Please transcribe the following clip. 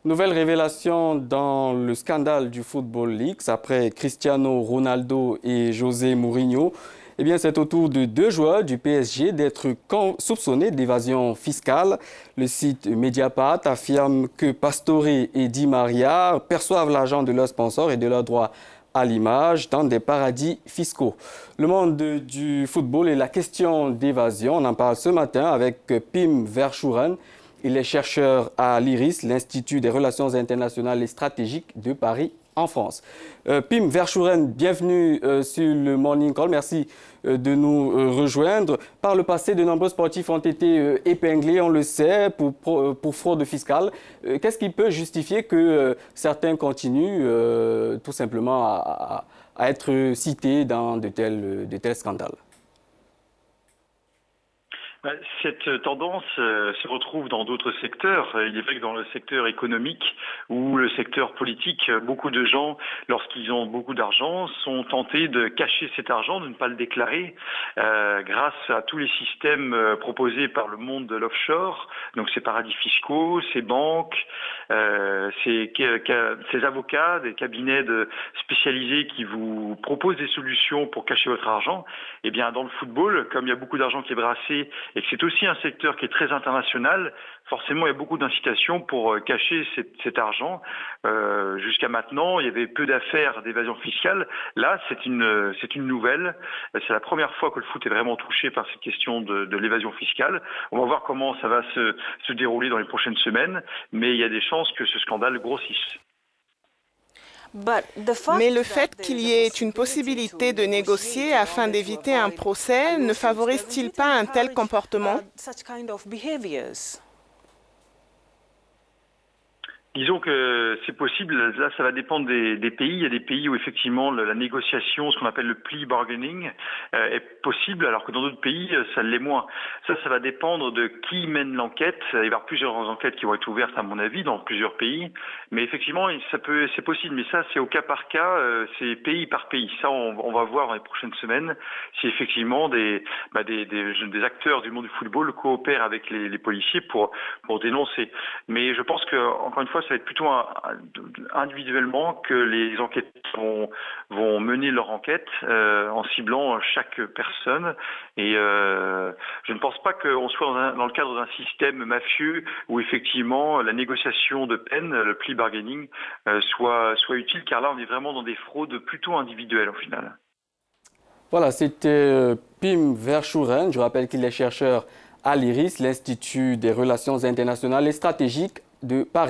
Nouvelle révélation dans le scandale du Football Leaks après Cristiano Ronaldo et José Mourinho. Eh bien, c'est au tour de deux joueurs du PSG d'être soupçonnés d'évasion fiscale. Le site Mediapart affirme que Pastore et Di Maria perçoivent l'argent de leurs sponsors et de leurs droits à l'image dans des paradis fiscaux. Le monde du football et la question d'évasion, on en parle ce matin avec Pim Verschuren. Il est chercheur à l'IRIS, l'Institut des Relations internationales et stratégiques de Paris en France. Pim Verschuren, bienvenue sur le Morning Call. Merci de nous rejoindre. Par le passé, de nombreux sportifs ont été épinglés, on le sait, pour fraude fiscale. Qu'est-ce qui peut justifier que certains continuent tout simplement à être cités dans de tels scandales? Cette tendance se retrouve dans d'autres secteurs. Il est vrai que dans le secteur économique ou le secteur politique, beaucoup de gens, lorsqu'ils ont beaucoup d'argent, sont tentés de cacher cet argent, de ne pas le déclarer, grâce à tous les systèmes proposés par le monde de l'offshore, donc ces paradis fiscaux, ces banques, ces avocats, des cabinets spécialisés qui vous proposent des solutions pour cacher votre argent. Eh bien, dans le football, comme il y a beaucoup d'argent qui est brassé et que c'est aussi un secteur qui est très international, forcément il y a beaucoup d'incitations pour cacher cet argent. Jusqu'à maintenant, il y avait peu d'affaires d'évasion fiscale. Là, c'est une nouvelle. C'est la première fois que le foot est vraiment touché par cette question de l'évasion fiscale. On va voir comment ça va se dérouler dans les prochaines semaines, mais il y a des chances que ce scandale grossisse. Mais le fait qu'il y ait une possibilité de négocier afin d'éviter un procès ne favorise-t-il pas un tel comportement? Disons que c'est possible, là ça va dépendre des pays. Il y a des pays où effectivement la négociation, ce qu'on appelle le plea bargaining, est possible, alors que dans d'autres pays, ça l'est moins. Ça va dépendre de qui mène l'enquête. Il va y avoir plusieurs enquêtes qui vont être ouvertes à mon avis dans plusieurs pays. Mais effectivement, c'est possible. Mais ça, c'est au cas par cas, c'est pays par pays. Ça, on va voir dans les prochaines semaines si effectivement des acteurs du monde du football coopèrent avec les policiers pour dénoncer. Mais je pense que, encore une fois, ça va être plutôt individuellement que les enquêteurs vont mener leur enquête en ciblant chaque personne. Et je ne pense pas qu'on soit dans le cadre d'un système mafieux où effectivement la négociation de peine, le plea bargaining, soit utile, car là on est vraiment dans des fraudes plutôt individuelles au final. Voilà, c'était Pim Verschuren. Je rappelle qu'il est chercheur à l'IRIS, l'Institut des Relations internationales et stratégiques de Paris.